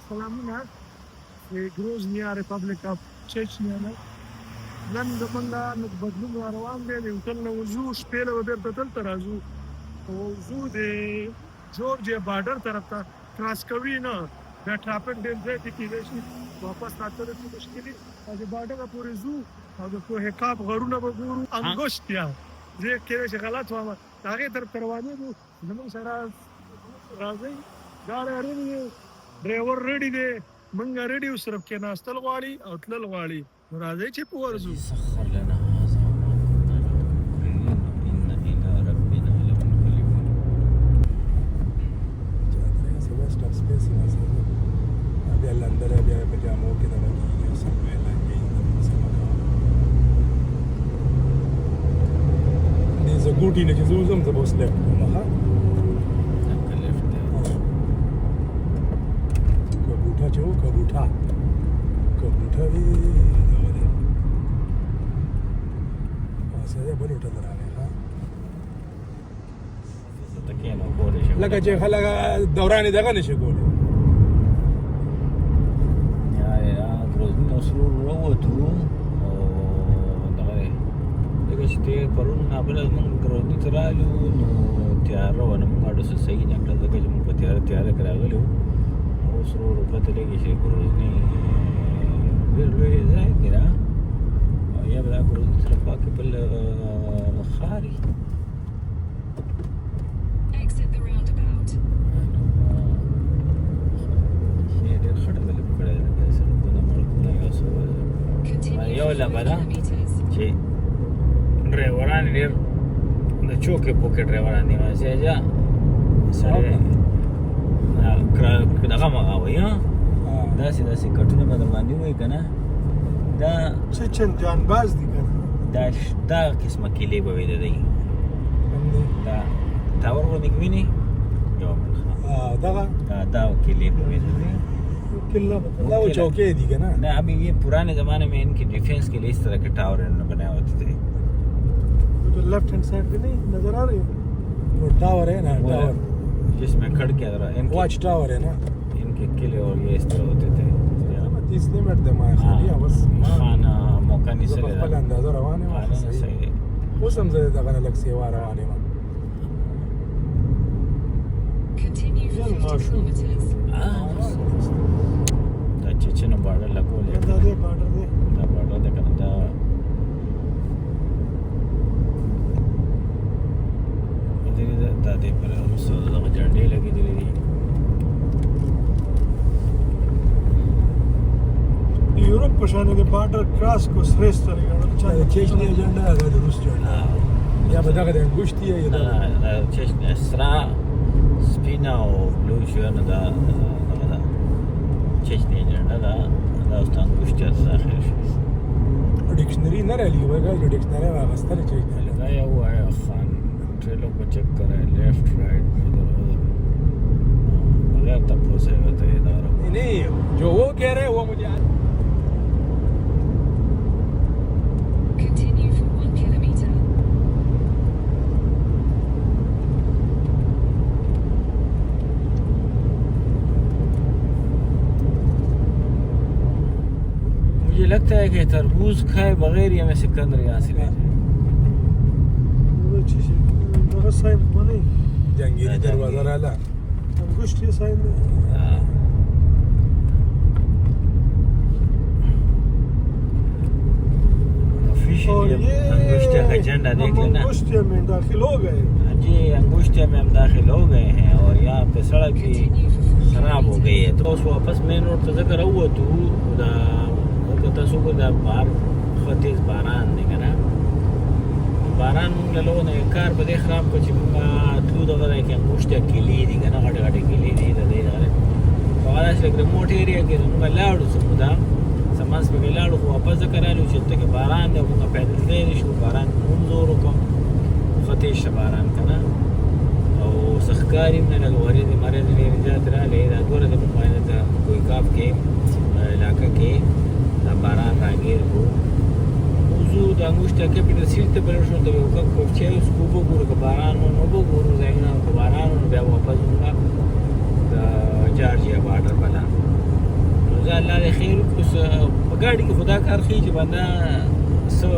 سلامونه ګروزنیا ریپبلیک اف چچنیا نه نن زمونږ بدلون را روان دی د هوټل نه وځو شپې له بېرته دلته راځو وځو د جورجیا بارډر طرف ته کراس کوي نه بیا ټرافیک ډېر زیات کېدای شي واپس راتلو کې مشکل او د بارډر پورې ځو او د کوهکاب غرونه به ګورو انګوشتیا زه کېدای شي غلط وایم د هغې طرف ته روانېږو زموږ سره راځئ ګاډی ریډي دی ډرایور ریډي دی موږ ریډي یو صرف کېناستل غواړي او تلل غواړي نو راځئ چې په ورځو سخر لنا هذا ما كنا نعمل إن إلى ربنا لمنقلبون سبا سټاپ سپیس نه سره بیا لندن بیا په جامو کې د وګړي یو څه ویل کې د سما دې زګوټی نه چې زوم زه بوس لیفت کوم ها کبوټا چې کبوټا وی سره بل هوټل راغی ها تکینو کولې شو لکه چې خلک دوران دغه نشي کولای یا دروځي نو سرور وروته او دغه چې پرون نه بل موږ دروځي ترالو نو تیار ونه موږ اډو صحیح نه کړل دغه چې موږ په تیار کراغلو او سرور په تلګي چې دروځي ویلوی ځای دی را یا به دا دروځي سره پاکه بل خاري یو لبدا چې ډرایوران ډېر د چوکې پوکې ډرایوران دي مازه جا سره دغه مغه وي داسې کټونه به در باندې وي که نه دا چچن جانباز دي که دا قسمه کیلې به وي د دی دا تاور غوندې ویني جواب دا کیلې به وي د دی वो चौके दी है ना ना अभी ये पुराने ज़माने में इनकी डिफेंस के लिए इस तरह के टावर इन्होंने बनाए होते थे वो जो लेफ्ट हैंड साइड पे नहीं नजर आ रही है वो टावर है ना टावर जिसमें खड़के वॉच टावर है ना इनके किले और ये इस तरह होते थे 30 मिनट दे मां खाली बस खाना मौका नहीं चले पहले अंदाजा रवाने वाला सही है वो समझे दगा अलग सेवा रवाने में Continue for 50 kilometers. चेचनो बॉर्डर लगोले دا دې بارډر دی دا بॉर्डर ده کنه دا دې پر اوسه دغه جنډې لګېدلې دي یورپ په شان د بارډر کراس کو سریس طریقه چا چچنی ایجنډا هغه د روس جوړه یا به دغه د انګوشتي یا دا چچنی اسرا سپینا او بلو شونه دا چچنی ایجنډا دا استان ګوشتیا داخل شو ډکشنری نه رالي وګا ډکشنری واغستل چې دا یو آیا خان ټریلو کو چیک کرے لیفٹ رائٹ ادھر ادھر اگر تپو سے ہوتا ہے ادارہ نہیں جو وہ کہہ رہے وہ مجھے Continue for 1 kilometer. मुझे लगता है कि तरबूज खाए बगैर ही हमें सिकंदर यहाँ से ले دغه ساين باندې جنگیری دروازه رااله انګوشتي ساين अंगूठे का झंडा देख लेना अंगुष्ठिया में दाखिल हो गए जी अंगूठे में हम दाखिल हो गए हैं और यहाँ पे सड़क भी खराब हो गई है तो वापस मेन रोड पे जगह हुआ तो da bar خطیز باران دی کنه باران موږ له لونه کار په دې خراب کو چې موږ تلو دغه کې انګوشته کلی دي کنه غټ کلی دي د دې لاره په هغه چې ریموټ ایریا کې موږ لاړو سمدا سماس په لاړو واپس کرالو چې ته کې باران دی موږ پیدل دی شو باران موږ زور وکم خطیز باران کنه او سخکاری من له ورې دې ماره دې رجات را لې دا ګوره د موبایل ته کوئی کاپ کې علاقه کې دا باران راګیر وو موضوع د انګوشته کېپټل سیټ ته بل شو د یو کپ کوچې سکوبو ګورو که باران نو وګورو ځای نه که باران نو بیا واپس موږ د جارجیا بارډر بلا زه الله دې خیر وکړي. په ګاډي کې خدا کار ښیي چې بنده څه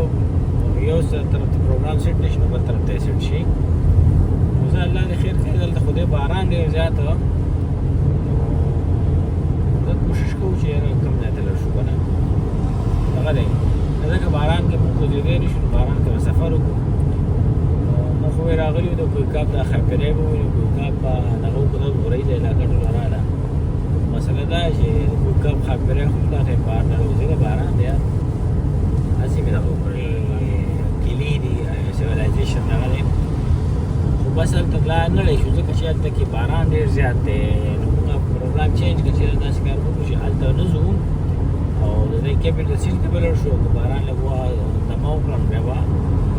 یو طرف ته پروګرام سیټ نشي نو بل طرف ته سیټ شي. زه الله دې خیر کړي. دلته خدای باران ډېر زیات و. زه کوشش کوم چې کم ځای ته لاړ شو که نه هغه دی ځکه باران کې موږ ګرځېدی نه شو. نو باران کې به سفر وکړو. موږ خو یې راغلي وو د کوهکاب دا ښاپیری به وویلو. کوهکاب به دغه وکړه بورۍ د علاقه ټوله راله. مسله دا چې د کوهکاب ښاپیری خو دغه بار نه ځکه باران دی هسې مې دغه وکړې کلي دي سیویلایزیشن دغه دی. خو بس هلته لا نه دی شو ځکه چې هلته کې باران ډېر زیات دی. نو موږ پروګرام چینج کړه چې داسې کار وکړو چې هلته نه ځو او د دې کیپیټل سیټي ته به لاړ شو. که باران لږ دمه وکړم بیا به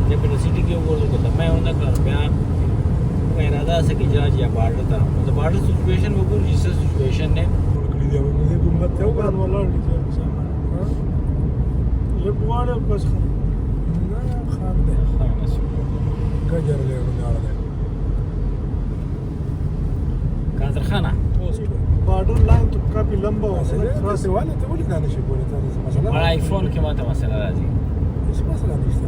کیپیټل سیټي کې وګورځو. که دمه یې ونه کړم بیا کومه اراده هسته کې جارجیا بارډر ته د بارډر سچویشن وګورو چې څه سچویشن دی. کړی دی موږ دې ګمبد ته قرآن ولاړ دي چې سامان لږ واړه بس نه خان دی کجر له وناړه دی کاظرخانه بارډر لاین ته کافي لمبه و. تاسو والے ته ولې دا نشي کولای؟ تاسو مثلا مړه آیفون کې ماته مسله راځي. څه مسله نشته.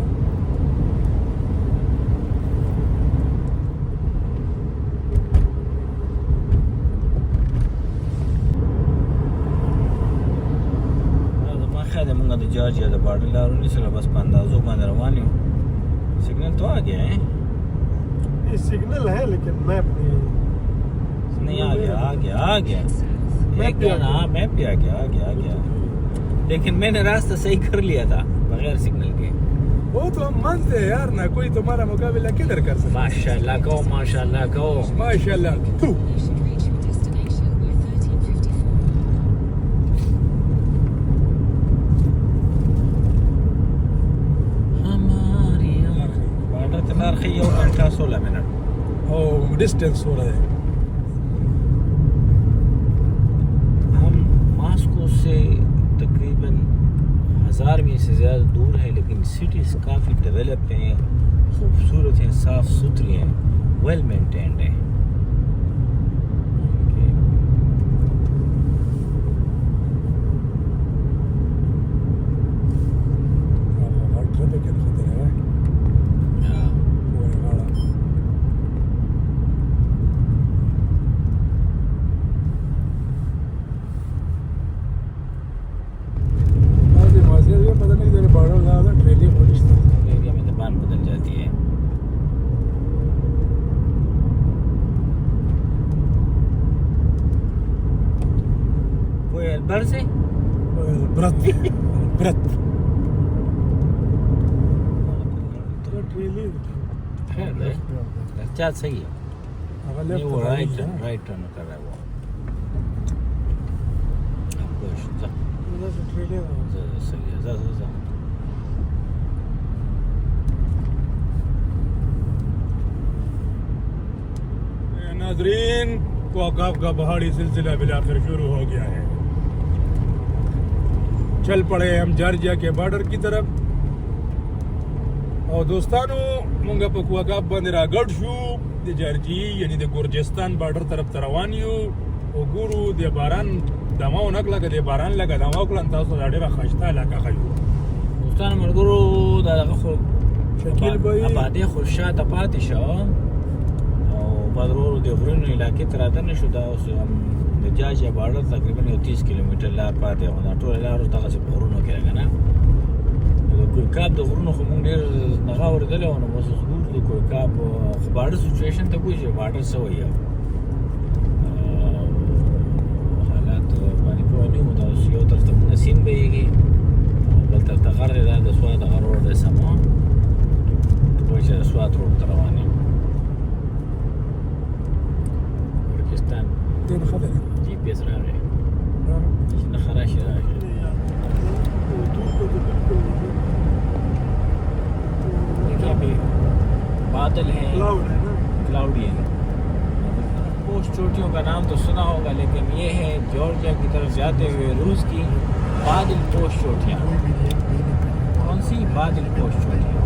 زما خیال دی موږ د جارجیا د بارډر لار ونیسله. بس په اندازو باندې روان یو. सिग्नल तो आ गया है. ये सिग्नल है लेकिन मैप नहीं है. नहीं आ गया एक हाँ मैप भी आ गया लेकिन मैंने रास्ता सही कर लिया था बगैर सिग्नल के. वो तो हम मानते हैं यार ना कोई तुम्हारा मुकाबला किधर कर सकता. माशाल्लाह कहो माशाल्लाह तू You should reach your destination by 1354. हमारी बाटा तलार खी 1 घंटा 16 मिनट او डिस्टेंस हो रहा है. हम मॉस्को से तकरीबन 1000 मील से ज़्यादा दूर है लेकिन सिटीज़ काफ़ी डेवलप हैं, खूबसूरत हैं, साफ़ सुथरी हैं, वेल मेंटेन्ड हैं. एरिया में ज़बान बदल जाती है. कोई अलबर से برت ट्रेली खैर है अच्छा सही है. नहीं वो राइट टर्न कर रहा है वो. उधर से ट्रेली सही है जा नाजरीन कोकाब का पहाड़ी सिलसिला बिलाखिर शुरू हो गया है. चल पड़े हम जॉर्जिया के बॉर्डर की तरफ. और दोस्तानों मुंगा په کوکاب باندې راګړ شو د جارجي یعنی د ګورجستان بارډر طرف ته روان یو. وګورو د باران دماو نکله د باران لګا دماو کلن تاسو ډېره خشته علاقه خایو. دوستان مرګرو دا دغه خو شکیل بھائی آبادی خو شاته پاتې شو او بدرور د غرونو علاقې ته راتنه شو. دا اوس هم د جارجیا بارډر تقریبا 30 کیلومتر لار پاتې و. دا ټول لار دغه په غرونو کې راغله. د کوهکاب د غرونو خو مونږ ډېر دغه اورېدلی وو. نو بس زموږ د کوهکاب خو بارډر سچویشن ته ګورو چې بارډر څه وایي حالات باندې پوه نه وو. دا اوس یو طرف ته مونږ سیند بهیږي او بل طرف ته غر دی. دا د سوات هغه روډ دی سما وایي چې د سوات روډ ته روان یم. ترکستان دین خبره جی پی ایس راغی چې نښه راشي راشي. देखिए अभी बादल हैं, क्लाउड है ना. क्लाउडी है. पोस्ट चोटियों का नाम तो सुना होगा लेकिन ये है जॉर्जिया की तरफ जाते हुए रूस की बादल पोस्ट चोटियाँ. कौन सी बादल पोस्ट चोटियाँ?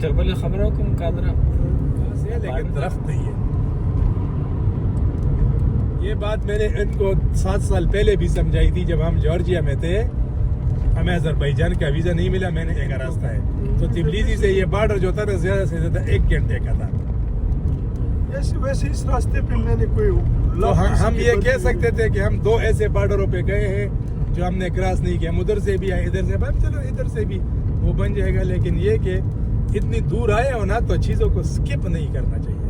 تر بل خبرو کوم قادر लेकिन दरख्त नहीं है। ये बात मैंने इनको 7 साल पहले भी समझाई थी जब हम जॉर्जिया में थे। हमें अजरबैजान का वीज़ा नहीं मिला, मैंने एक रास्ता है तो तिबलिसी से ये बॉर्डर जो था ना ज़्यादा से ज़्यादा 1 घंटे का था। वैसे इस रास्ते पे मैंने कोई तो हम ये कह सकते थे कि हम 2 ऐसे बॉर्डरों पे गए हैं जो हमने क्रॉस नहीं किया। हम उधर से भी आए, इधर से भी, चलो इधर से भी वो बन जाएगा। लेकिन ये कि इतनी दूर आए हो ना तो चीज़ों को स्किप नहीं करना चाहिए।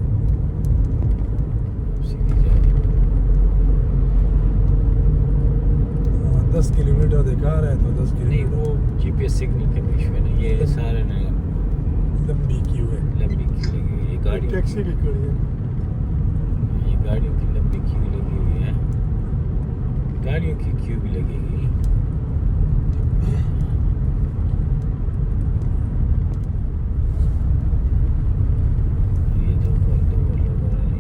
10 किलोमीटर दिखा रहा है तो 10 नहीं, किलोमीटर वो जीपीएस सिग्नल के बीच में ना ये सारे ना लंबी क्यू है। लंबी क्यू लगी हुई है। ये गाड़ी टैक्सी भी खड़ी है। ये गाड़ियों की लंबी क्यू लगी हुई है। गाड़ियों की क्यू भी लगेगी।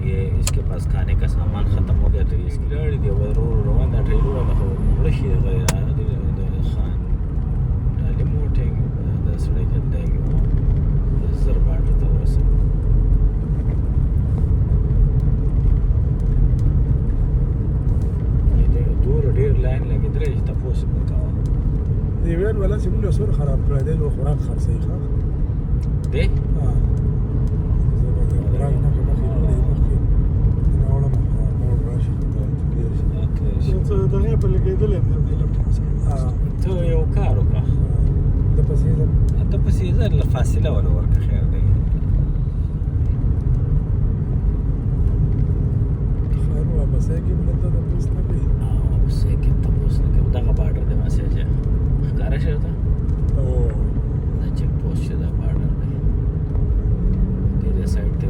ये इसके पास खाने का सामान खत्म हो गया तो इसकी गाड़ी दे वो रवाना ठेलो वाला हो रशी गया दे खान डाले मोटे के 10 सड़े जंदे के वो जरबाट तो वैसे ये दूर ډیر लाइन लगे درې تاسو وکاو دی ویل ولا چې موږ سور خراب کړی دی نو خوراک خرڅي ښه دی خوراک نه کوي څه دغه په لګیدل هم دی لپټاپ ته یو کار وکړه د پسې زر له فاصله ولا ورکه خیر دی خیر واپس کې مدد د پوس نه کوي اوسه کې تاسو نه کوم دغه بارډر د مسیج ښکارا شوی ته او دا چک پوسټ شوی دا بارډر دی دې سایډ ته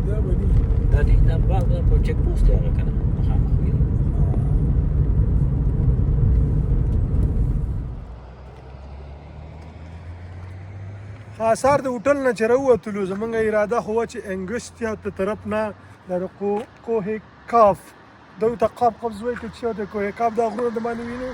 دا باندې دا دی دا بارډر په چک پوسټ دی هغه کنه آثار د هوټل نه چې راووتلو زمونږ اراده خو وه چې انګسټیا ته طرف نه د کوه کاف دو ته قبض وایي که چې د کوه کاف دا غرونه د باندې وینو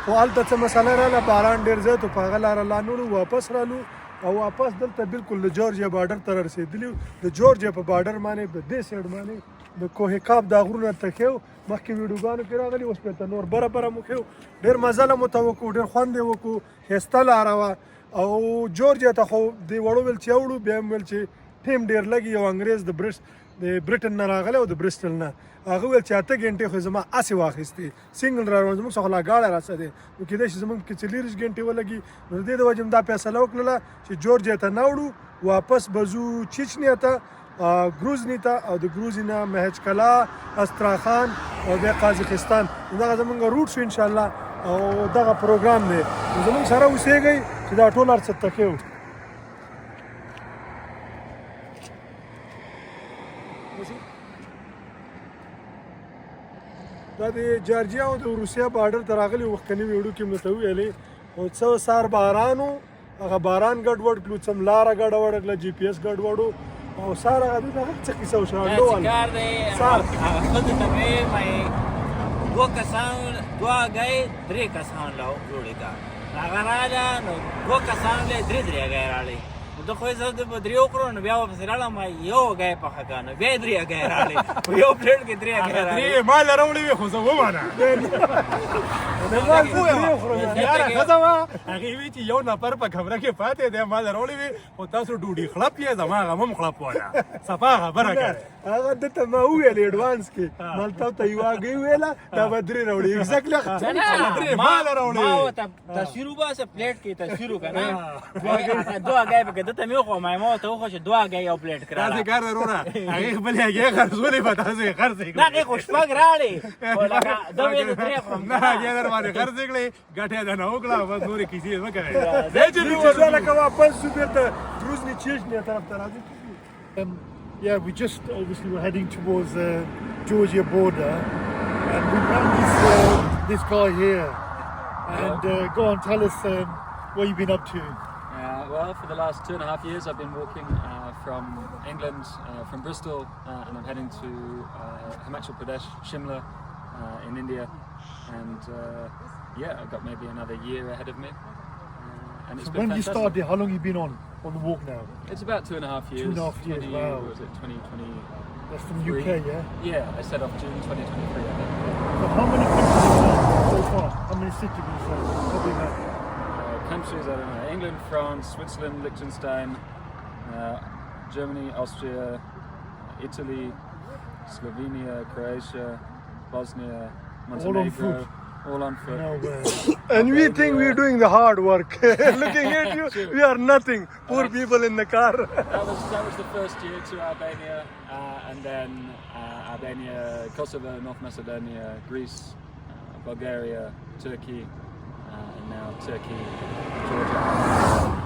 خو هلته څه مسله راغله باران ډېر زیات و په هغه لاره لاندولو واپس رالو او واپس دلته بالکل د جورجیا بارډر ته رسېدلي د جورجیا په بارډر باندې په دې سایډ باندې د کوه کاف دا غرونه ته ښیو مخکې ویډیوګانو کې راغلي اوس بېرته نور بره مو ښیو ډېر مزه له مو ته وکړو ډېر خوند یې وکړو ښایسته لاره وه او جورجیا ته خو د وړو ویل چې اوړو بیا هم ویل چې ټیم ډېر لګي یو انګریز د برټن نه راغلی او د برسټل نه هغه ویل چې 8 غنټې خو زما هسې واخیستې سنګل را روان زموږ څخه لا ګاډه راسه دی نو کېدای شي زموږ کې 40 غنټې ولګي نو د دې د وجې دا فیصله وکړله چې جورجیا ته نه وړو واپس به ځو چیچنیا ته ګروزني ته او د ګروزي نه مهچکلا استراخان او بیا قازقستان دغه زموږ روټ شو انشاءالله او دغه پروګرام دی زموږ سره اوسېږئ چې دا ټول هر څه تکیو دا د جارجیا او د روسیا بارډر ته راغلي وختنی ویډیو کې مې ته ویلې او څه سار باران و هغه باران ګډوډ کړو څم لاره ګډوډ کړله جی پی ایس ګډوډ او سار هغه دغه څه کیسه وشوه کار دی سار هغه ښځې ته مې دوه کسان دوه ګای درې کسان لا جوړې کا هغه راغله نو دوه کسان له درې ګای راغلې د خو زه د درې وکړو نو بیا واپس راغلم یو ګای پخه کا نو بیا درې ګای راغلې په یو پلیټ کې درې ګای راغلې مال راوړې وي خو زه ومانه یاره ښځه وه هغې وی چې یو نفر په خبره کې پاتې دی مال راوړې وي خو تاسو ډوډۍ خړپ یې زما هغه هم خړپ وایه صفا خبره کوې هغه دته ما وویل ایډوانس کې مالته ته یو هګۍ ویله دا به درې راوړي ایګزیکټلی مال راوړې ما ورته تصویر وباسه پلیټ کې تصویر وکړه دوه ګای پکې دته مې وخوړه ما ورته وښوه چې دوه ګای یو پلیټ کړه داسې کار دی وروره هغې خپلې هګۍ خرڅولې به تاسو یې خرڅې نه هغې خو شپږ راړې خو لکه ده ویې زه درې خورم نه هګۍ در باندې خرڅې کړې ګټه یې درنه وکړه بس نورې کیسې یې مه کوئ چې لکه واپس شو بېرته ګروزني چیچنیا طرف ته راځي Yeah, we just obviously were heading towards Georgia border, and we found this guy here. And go on, tell us what you've been up to. Well, for the last 2.5 years, I've been walking from England, from Bristol, and I'm heading to Himachal Pradesh, Shimla, in India. And yeah, I've got maybe another year ahead of me. and it's So been when you fantastic. started, how long you been on the walk now? It's about 2.5 years. 2.5 years, wow. What was it 2020? That's from UK, yeah? Yeah, I set off June 2023. I think. So how many countries have you done so far? How many cities would you say? Probably that. Countries, I don't know, England, France, Switzerland, Liechtenstein, Germany, Austria, Italy, Slovenia, Croatia, Bosnia, Montenegro, all on foot. No way. And we think we're doing the hard work. Looking at you, we are nothing. Poor people in the car. That was the first year to Albania, and then Albania, Kosovo, North Macedonia, Greece, Bulgaria, Turkey, and now Turkey, Georgia,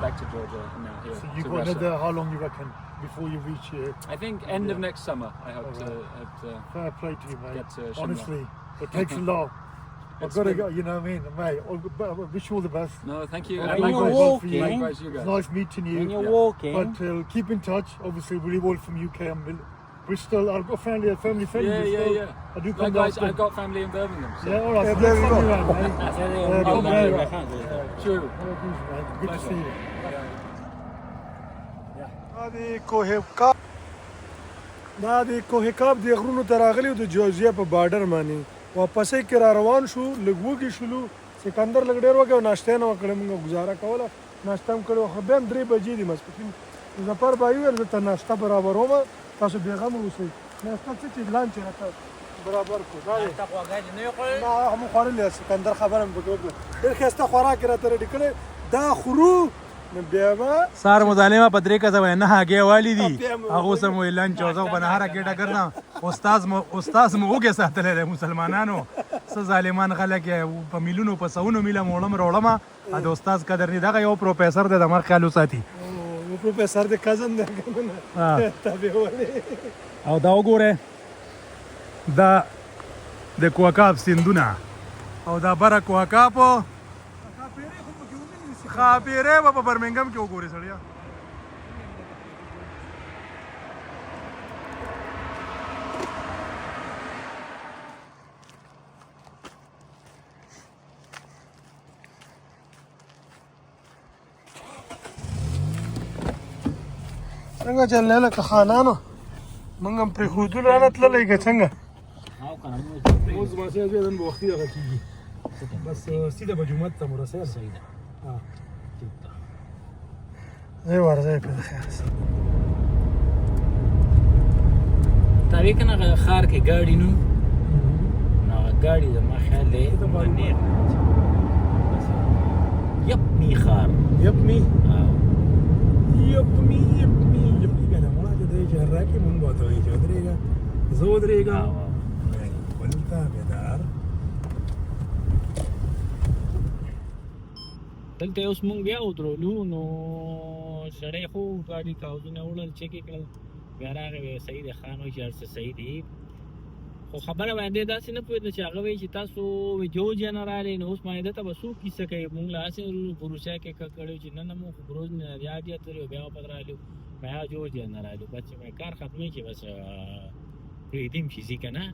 back to Georgia, and now here So you to got Russia. another, how long you reckon, before you reach here? I think end of next summer. I hope to. Fair play to you, mate. Get to Shimla. Honestly, it takes a lot. I've It's got to been- go, you know what I mean? Mate, I wish you all the best. No, thank you. When And you're likewise, walking- likewise you It's guys. nice meeting you. When you're Yeah. walking, But keep in touch. Obviously, we're all from UK and Bristol. I've got family friend in Yeah, Bristol. yeah. I do come Likewise, down. I've got family in Birmingham. So. Yeah, all right. Yeah, So there we next go. time you're around, mate. Oh, Good very to see you. دا د کوهکاب دا د کوهکاب د غرونو ته راغلی او د جورجیا په بارډر باندې واپسې کې را روان شو لږ وږي شولو سکندر لږ ډېر وږی او ناشته نه وکړه موږ گزاره کوله ناشته هم کړې خو بیا هم 3 بجې دي ماسپښین ظفر بھائی وویل زه ته ناشته برابروم تاسو بېغمه اوسئ ناشته څه چې لانچ یې راته برابر کړو دا دی نه هم خوړلې سکندر خبره مې پکې وکړه ډېر ښایسته خوراک یې راته ریډي کړی دا خورو نو بیا به سار مظالمه په طریقه سے نه هغه والی دي هغه سم وی لنچ او زو بنهاره کېټه کرنا استاد مو وګه ساتل مسلمانانو س ظالمان خلک په میلیونو په سونو میله موړم روړم ا د استاد قدر نه دغه یو پروفیسور د دمر خیالو ساتي او پروفیسور د کزن دی کنه تابع ولی او دا وګوره دا د کوکاب سیندونه او دا بره کوکاب خاپیره په برمنګم کې وګوري سړیا څنګه چلې لکه خانانو موږ هم پرې ښودلو رانه تللی که څنګه او کنه اوس ما سي ځدن به وختي هغه کیږي بس سیده به جمعه ته مرسل صحیح ده ځای ورځی په د خیر تاوی کنه خار کې ګاډي نو نو ګاډي د ما خیال دی منیر یپنی خار یپمی او یپمی کنه ما ته د جراکی مونږ وته یې درېګا زه درېګا ولتا بدار دلته اوس مونږ بیا ودرولو نو سړی خو ګاډي کاغذونه وړل چک یې کړل بیا راغی صحیح دی خان وایي چې هر څه صحیح دي خو خبره باندې داسې نه پوهېده چې هغه وایي چې تاسو جورجیا نه راغلئ نو اوس ما ده ته به څوک کیسه کوي مونږ له هسې په روسیا کې کړی چې نه مو خو روز نه یاد یاد لري بیا واپس راغلو بیا جورجیا نه راغلو بس چې کار ختمې چې بس پرېږدیم چې ځي که نه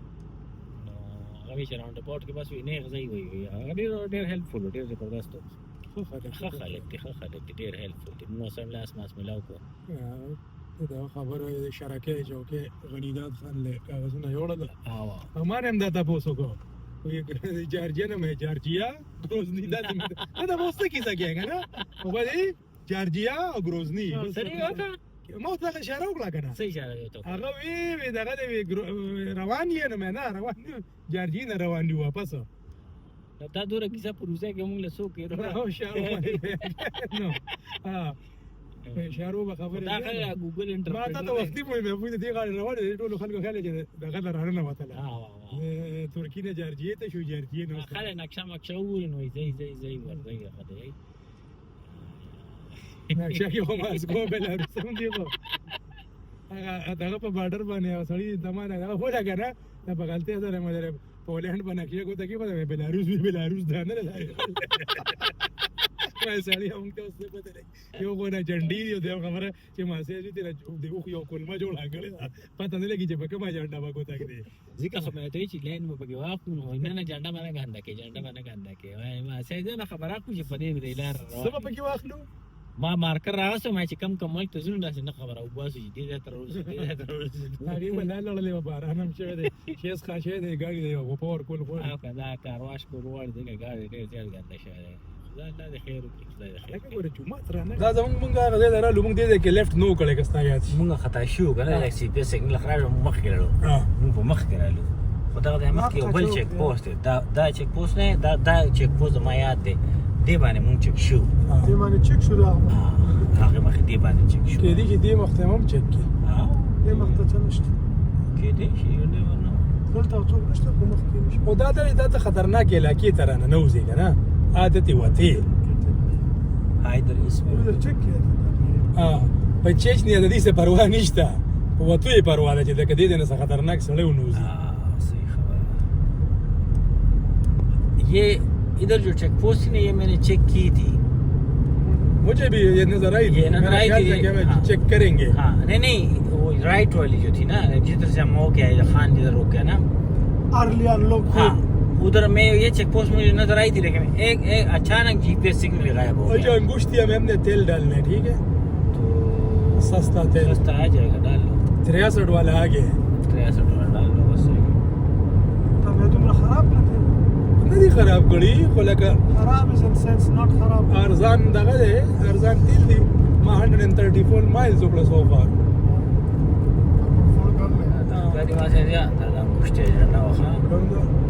نو هغه وایي چې راونډ اباوټ کې بس وي نیغ ځای وایي هغه ډېر هیلپفول ډېر زبردست ښه خلک دي ډېر هیلپفول دي نو سم لاس ماس ملاو کړو دا خبره شراکه چوکه غنیدات خان له کاغذونه یوړل او हमारे हम दादा पोसो को ये जॉर्जिया ना मैं Georgia Grozny दादा दादा पोसते किसा किया ना वो भाई जॉर्जिया और ग्रोजनी سړی وکړه ما ته اشاره وکړه کنه صحیح اشاره یو ته هغه وی دغه دی روان یې نه مې نه روان جارجی نه روان دی واپس دا دوره کیسه په روسیا کې موږ له څوک یې او شارو نو ها شارو به خبره دا خلک ګوګل ما انټرپریټر ته وختي مې په دې غاړه روان دي ټول خلکو خیال چې دغه درانه نه وته ترکی نه جارجی ته شو جارجی نو خلک نقشه مکشه وګوري نو ځای ورځي هغه دی نقشه کې خو ماسکو بلاروس هم دی خو هغه دغه په بارډر باندې سړی دمانه هغه خو دا کنه دا په غلطي سره مې پولند باندې کې کوته کې په بلاروس دا نه سړی هم ته اوس نه پته لګي یو خو نه جنډې دي او دویم خبره چې ماسې چې تېره د اوښ یو کلمه جوړه کړې ده پته نه لګي چې په کومه جنډه به ګوته کړې ځکه خو مې ته وایي چې لین به پکې واخلو نو نه نه جنډه به نه ګنده کې جنډه به نه ګنده کې وایي ماسې زه نه خبره کوم چې په دې دې لار څه به پکې واخلو ما مارکر راوستم چې کم کم ملک ته ځو داسې نه خبره وباسو چې دې ځای ته راوځو دې ځای ته راوځو هغې به لا لړلې وه باران هم شوی دی شیز خا شوی دی ګاډي دی غوپه ورکول غواړي او که دا کارواش کور غواړي ځکه ګاډي ډېر زیات ګنده شوی دی خدای الله دې خیر وکړي خدای دې خیر لکه ګوره جومات رانه دا زمونږ مونږ هغه ځای ته رالو مونږ دې ځای کې لیفټ نه و کړی که ستا یاد شي مونږ خطا شو که نه سی پی سګنل خراب مونږ مخکې لاړو ها. مونږ په مخکې رالو خو دغه ځای مخکې یو بل چیک پوسټ دی دا چیک پوسټ نه دا چیک پوسټ زما یاد دی دې باندې مونږ چک شو دې باندې چک شو دا هغه مخکې دې باندې چک شو کېدای شي دې مخته هم چک کړي دې مخته څه نشته کېدای شي یو never know. دلته څوک نشته په مخ کې نشته خو دا ته خطرناک علاقې ته رانه نوځې که نه عادت یې وتې حیدر اسماعیل ودر چک کې په چچنیا د دې څه پروا نشته په وتو یې پروا ده چې لکه دې نه څه خطرناک سړی ونوځي صحیح خبر ये इधर जो चेक पोस्ट है ये मैंने चेक की थी मुझे भी ये नजर आई थी ये नजर आई थी, कि हमें हाँ। चेक करेंगे हाँ नहीं वो राइट वाली जो थी ना जिधर से हम हो गया खान जिधर रुक गया ना ارلیان لوک हाँ उधर में ये चेक पोस्ट मुझे नजर आई थी लेकिन एक अचानक जीपीएस सिग्नल गायब हो और जो गया अंगुष्ठिया में हमने तेल डालना है ठीक है तो सस्ता तेल सस्ता आ जाएगा डाल लो 63 वाला आ गया है $63 डाल लो बस ته مې دومره خراب نه دی نه دي خراب کړي خو لکه خراب از ان سنس ناٹ خراب ارزان دغه دی ارزان تیل دی ما 134 miles وکړه سو فار गाड़ी वहाँ से दिया दादा कुछ तेज रहना वहाँ